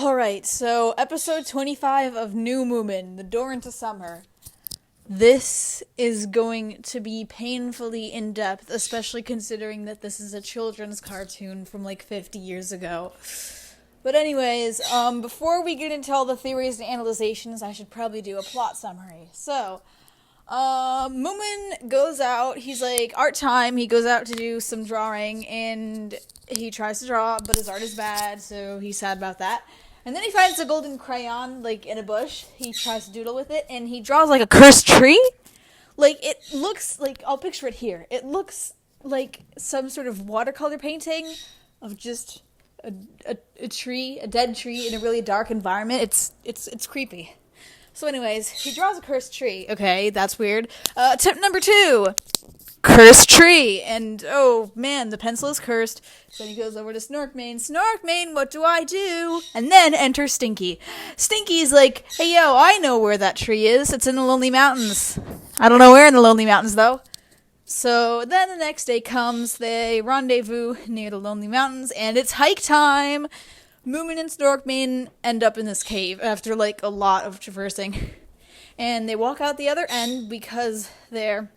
Alright, so episode 25 of New Moomin, The Door into Summer. This is going to be painfully in-depth, especially considering that this is a children's cartoon from like 50 years ago. But anyways, before we get into all the theories and analyzations, I should probably do a plot summary. So, Moomin goes out, he's like, art time, he goes out to do some drawing, and he tries to draw, but his art is bad, so he's sad about that. And then he finds a golden crayon, like, in a bush. He tries to doodle with it, and he draws, like, a cursed tree. Like, it looks, like, I'll picture it here. It looks like some sort of watercolor painting of just a tree, a dead tree in a really dark environment. It's creepy. So anyways, he draws a cursed tree. Okay, that's weird. Tip number 2. Cursed tree. And, oh, man, the pencil is cursed. So he goes over to Snorkmane. Snorkmane, what do I do? And then enter Stinky. Stinky's like, hey, yo, I know where that tree is. It's in the Lonely Mountains. I don't know where in the Lonely Mountains, though. So then the next day comes, they rendezvous near the Lonely Mountains, and it's hike time. Moomin and Snorkmane end up in this cave after, like, a lot of traversing. And they walk out the other end because the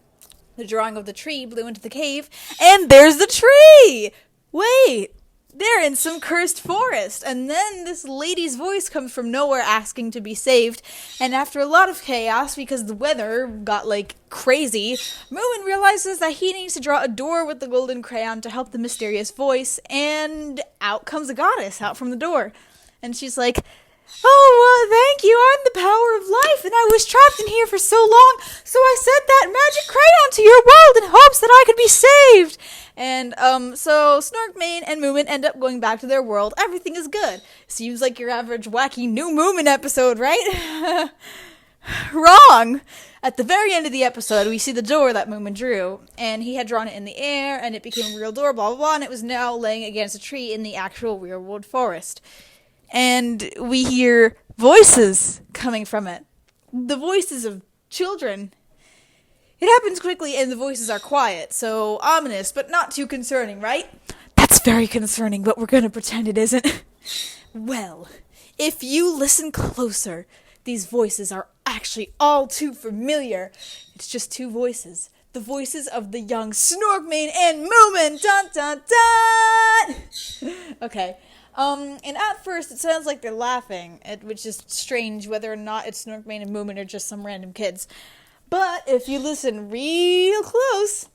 drawing of the tree blew into the cave, and there's the tree! Wait, they're in some cursed forest, and then this lady's voice comes from nowhere asking to be saved, and after a lot of chaos, because the weather got, like, crazy, Moomin realizes that he needs to draw a door with the golden crayon to help the mysterious voice, and out comes a goddess out from the door, and she's like, oh, thank you, I'm the power of life, and I was trapped in here for so long, so I sent that magic crayon to your world in hopes that I could be saved. And, so Snorkmane and Moomin end up going back to their world. Everything is good. Seems like your average wacky New Moomin episode, right? Wrong! At the very end of the episode, we see the door that Moomin drew, and he had drawn it in the air, and it became a real door, blah, blah, blah, and it was now laying against a tree in the actual real-world forest. And we hear voices coming from it. The voices of children. It happens quickly and the voices are quiet, so ominous, but not too concerning, right? That's very concerning, but we're gonna pretend it isn't. Well, if you listen closer, these voices are actually all too familiar. It's just two voices. The voices of the young Snorkmane and Moomin! Dun dun dun! Okay. And at first it sounds like they're laughing, which is strange whether or not it's Snorkmane and Moomin or just some random kids. But if you listen real close,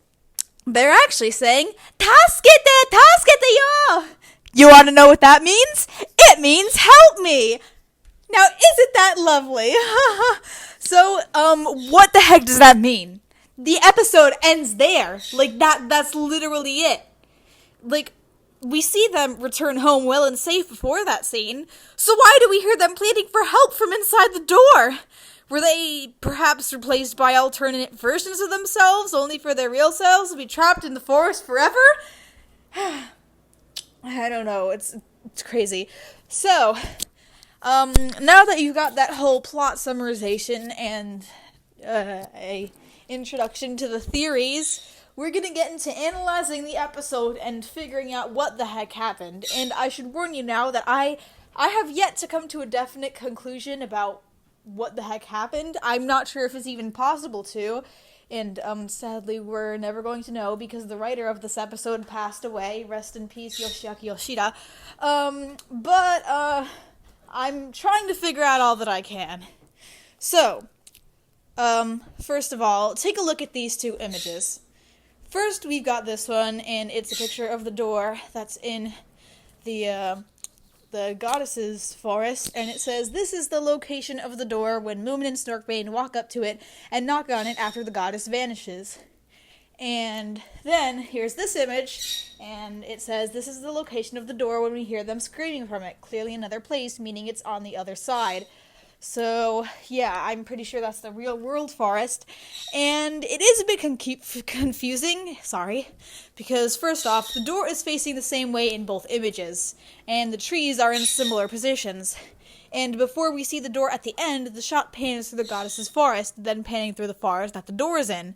they're actually saying, Taskete, yo! You want to know what that means? It means help me! Now, isn't that lovely? So, what the heck does that mean? The episode ends there. Like, that's literally it. Like, we see them return home well and safe before that scene, so why do we hear them pleading for help from inside the door? Were they perhaps replaced by alternate versions of themselves, only for their real selves to be trapped in the forest forever? I don't know, it's crazy. So, now that you've got that whole plot summarization and a introduction to the theories, we're going to get into analyzing the episode and figuring out what the heck happened. And I should warn you now that I have yet to come to a definite conclusion about what the heck happened. I'm not sure if it's even possible to. And sadly, we're never going to know because the writer of this episode passed away. Rest in peace, Yoshiaki Yoshida. But I'm trying to figure out all that I can. So, first of all, take a look at these two images. First, we've got this one, and it's a picture of the door that's in the goddess's forest, and it says, this is the location of the door when Moomin and Snorkmane walk up to it and knock on it after the goddess vanishes. And then, here's this image, and it says, this is the location of the door when we hear them screaming from it, clearly another place, meaning it's on the other side. So, yeah, I'm pretty sure that's the real world forest, and it is a bit confusing, because first off, the door is facing the same way in both images, and the trees are in similar positions, and before we see the door at the end, the shot pans through the goddess's forest, then panning through the forest that the door is in.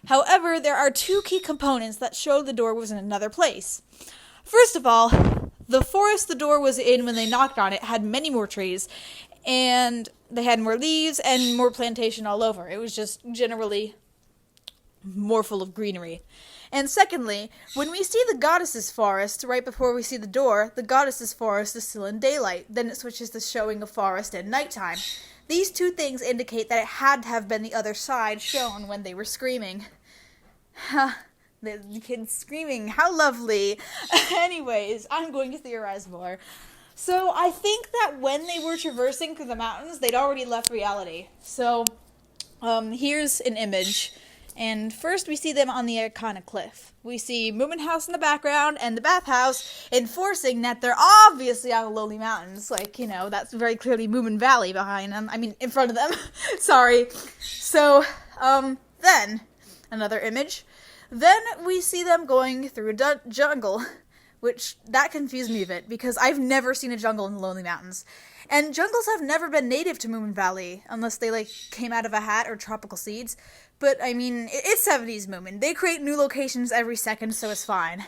However, there are two key components that show the door was in another place. First of all, The forest the door was in when they knocked on it had many more trees, and they had more leaves and more plantation all over. It was just generally more full of greenery. And secondly, when we see the goddess's forest right before we see the door, the goddess's forest is still in daylight. Then it switches to showing a forest at nighttime. These two things indicate that it had to have been the other side shown when they were screaming. The kids screaming, how lovely. Anyways, I'm going to theorize more. So I think that when they were traversing through the mountains, they'd already left reality. So here's an image. And first we see them on the iconic cliff. We see Moomin House in the background and the bathhouse enforcing that they're obviously on the lonely mountains. Like, you know, that's very clearly Moomin Valley behind them. I mean, in front of them. Sorry. So, then, another image. Then we see them going through a jungle, which, that confused me a bit, because I've never seen a jungle in the Lonely Mountains. And jungles have never been native to Moomin Valley, unless they, like, came out of a hat or tropical seeds. But, I mean, it's 70s Moomin. They create new locations every second, so it's fine.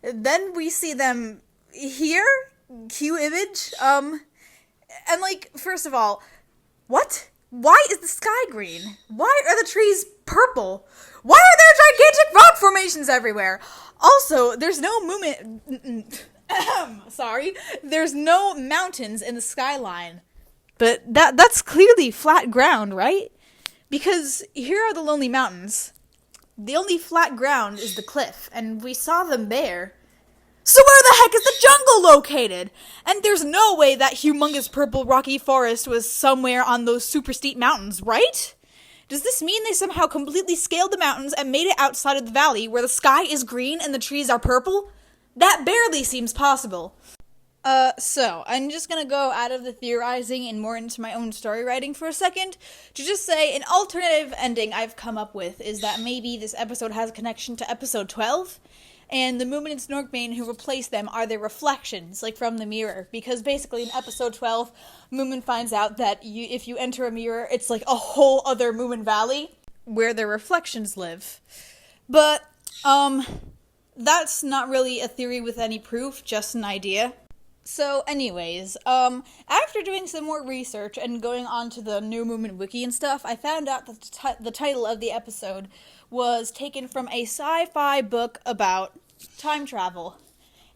Then we see them here, cue image, and, like, first of all, what? Why is the sky green? Why are the trees purple? Why are there gigantic rock formations everywhere? Also, there's no there's no mountains in the skyline. But that's clearly flat ground, right? Because here are the Lonely Mountains. The only flat ground is the cliff, and we saw them bare. So where the heck is the jungle located? And there's no way that humongous purple rocky forest was somewhere on those super steep mountains, right? Does this mean they somehow completely scaled the mountains and made it outside of the valley where the sky is green and the trees are purple? That barely seems possible. So, I'm just gonna go out of the theorizing and more into my own story writing for a second, to just say an alternative ending I've come up with is that maybe this episode has a connection to episode 12, and the Moomin and Snorkbane who replace them are their reflections, like from the mirror, because basically in episode 12, Moomin finds out that if you enter a mirror, it's like a whole other Moomin Valley, where their reflections live. But, that's not really a theory with any proof, just an idea. So, anyways, after doing some more research and going on to the New Moomin wiki and stuff, I found out that the title of the episode was taken from a sci-fi book about time travel.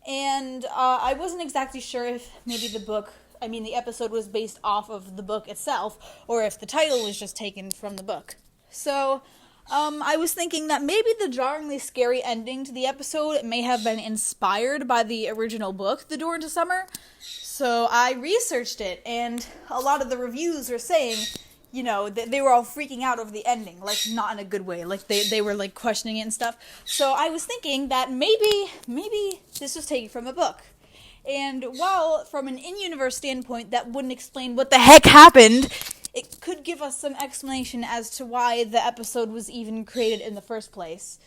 And, I wasn't exactly sure if maybe the episode was based off of the book itself, or if the title was just taken from the book. So, I was thinking that maybe the jarringly scary ending to the episode may have been inspired by the original book, The Door into Summer. So I researched it, and a lot of the reviews were saying, you know, that they were all freaking out over the ending, like, not in a good way, like, they were, like, questioning it and stuff. So I was thinking that maybe this was taken from a book. And while, from an in-universe standpoint, that wouldn't explain what the heck happened, it could give us some explanation as to why the episode was even created in the first place.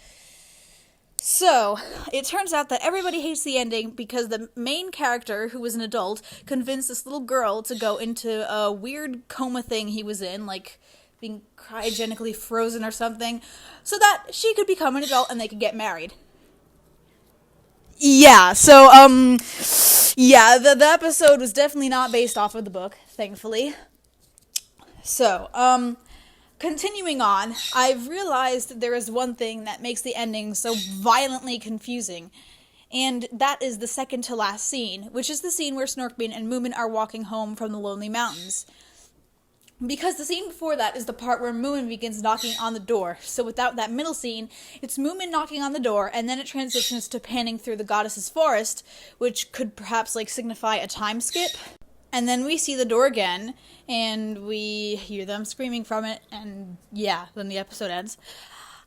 So, it turns out that everybody hates the ending because the main character, who was an adult, convinced this little girl to go into a weird coma thing he was in, like being cryogenically frozen or something, so that she could become an adult and they could get married. Yeah, so, the episode was definitely not based off of the book, thankfully. So, continuing on, I've realized there is one thing that makes the ending so violently confusing, and that is the second to last scene, which is the scene where Snorkbane and Moomin are walking home from the Lonely Mountains. Because the scene before that is the part where Moomin begins knocking on the door, so without that middle scene, it's Moomin knocking on the door, and then it transitions to panning through the goddess's forest, which could perhaps, like, signify a time skip. And then we see the door again, and we hear them screaming from it, and yeah, then the episode ends.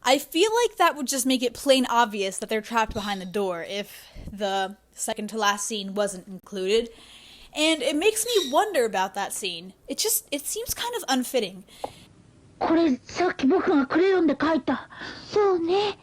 I feel like that would just make it plain obvious that they're trapped behind the door if the second to last scene wasn't included. And it makes me wonder about that scene. It seems kind of unfitting. これさっき僕がクレヨンで描いた。そうね。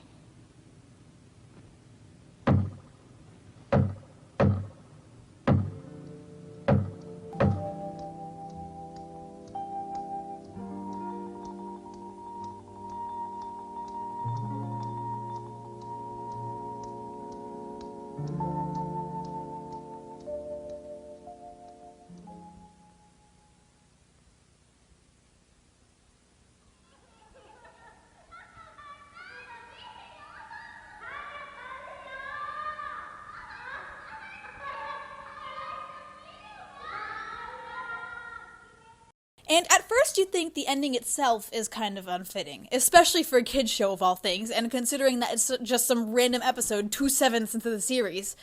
And at first you think the ending itself is kind of unfitting, especially for a kid's show of all things, and considering that it's just some random episode 2/7 into the series.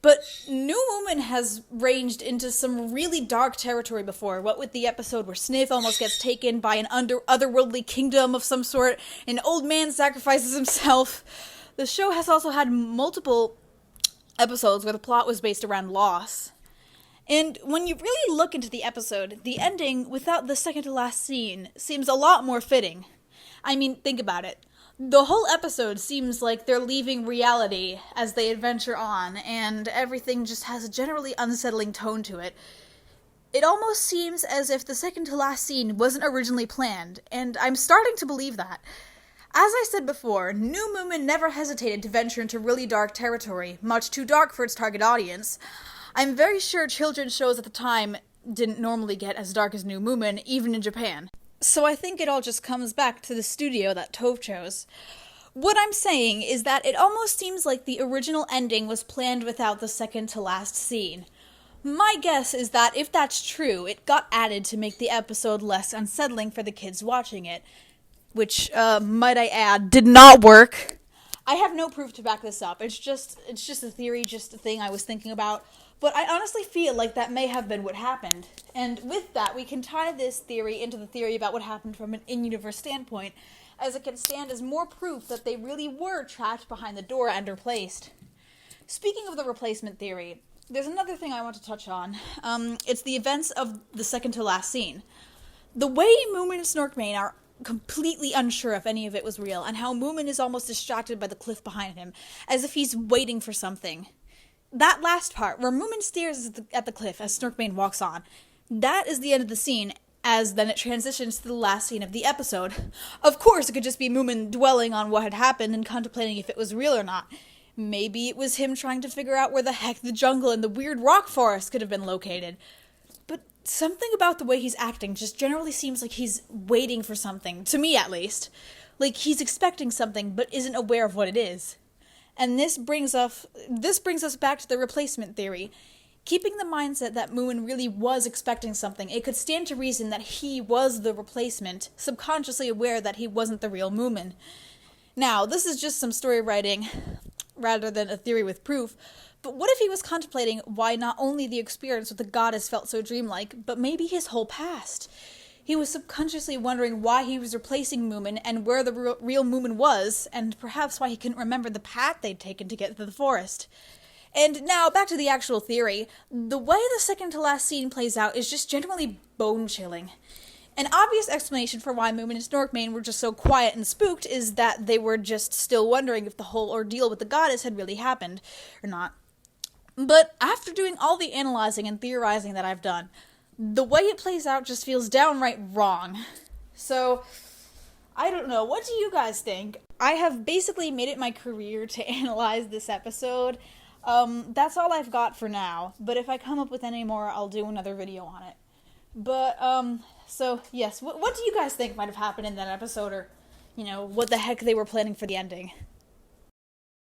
But New Moomin has ranged into some really dark territory before, what with the episode where Sniff almost gets taken by an otherworldly kingdom of some sort, an old man sacrifices himself. The show has also had multiple episodes where the plot was based around loss. And when you really look into the episode, the ending, without the second to last scene, seems a lot more fitting. I mean, think about it. The whole episode seems like they're leaving reality as they adventure on, and everything just has a generally unsettling tone to it. It almost seems as if the second to last scene wasn't originally planned, and I'm starting to believe that. As I said before, New Moomin never hesitated to venture into really dark territory, much too dark for its target audience. I'm very sure children's shows at the time didn't normally get as dark as New Moomin, even in Japan. So I think it all just comes back to the studio that Tove chose. What I'm saying is that it almost seems like the original ending was planned without the second to last scene. My guess is that if that's true, it got added to make the episode less unsettling for the kids watching it. Which, might I add, did not work. I have no proof to back this up. It's just a theory, just a thing I was thinking about. But I honestly feel like that may have been what happened. And with that, we can tie this theory into the theory about what happened from an in-universe standpoint, as it can stand as more proof that they really were trapped behind the door and replaced. Speaking of the replacement theory, there's another thing I want to touch on. It's the events of the second to last scene. The way Moomin and Snorkmane are completely unsure if any of it was real, and how Moomin is almost distracted by the cliff behind him, as if he's waiting for something. That last part, where Moomin stares at the cliff as Snorkmane walks on, that is the end of the scene, as then it transitions to the last scene of the episode. Of course, it could just be Moomin dwelling on what had happened and contemplating if it was real or not. Maybe it was him trying to figure out where the heck the jungle and the weird rock forest could have been located. But something about the way he's acting just generally seems like he's waiting for something, to me at least. Like he's expecting something but isn't aware of what it is. And this brings us back to the replacement theory. Keeping the mindset that Moomin really was expecting something, it could stand to reason that he was the replacement, subconsciously aware that he wasn't the real Moomin. Now, this is just some story writing, rather than a theory with proof, but what if he was contemplating why not only the experience with the goddess felt so dreamlike, but maybe his whole past? He was subconsciously wondering why he was replacing Moomin and where the real Moomin was, and perhaps why he couldn't remember the path they'd taken to get to the forest. And now, back to the actual theory. The way the second to last scene plays out is just generally bone-chilling. An obvious explanation for why Moomin and Snorkmane were just so quiet and spooked is that they were just still wondering if the whole ordeal with the goddess had really happened, or not. But after doing all the analyzing and theorizing that I've done, the way it plays out just feels downright wrong. So, I don't know. What do you guys think? I have basically made it my career to analyze this episode. That's all I've got for now. But if I come up with any more, I'll do another video on it. But, so, yes. What do you guys think might have happened in that episode? Or, what the heck they were planning for the ending?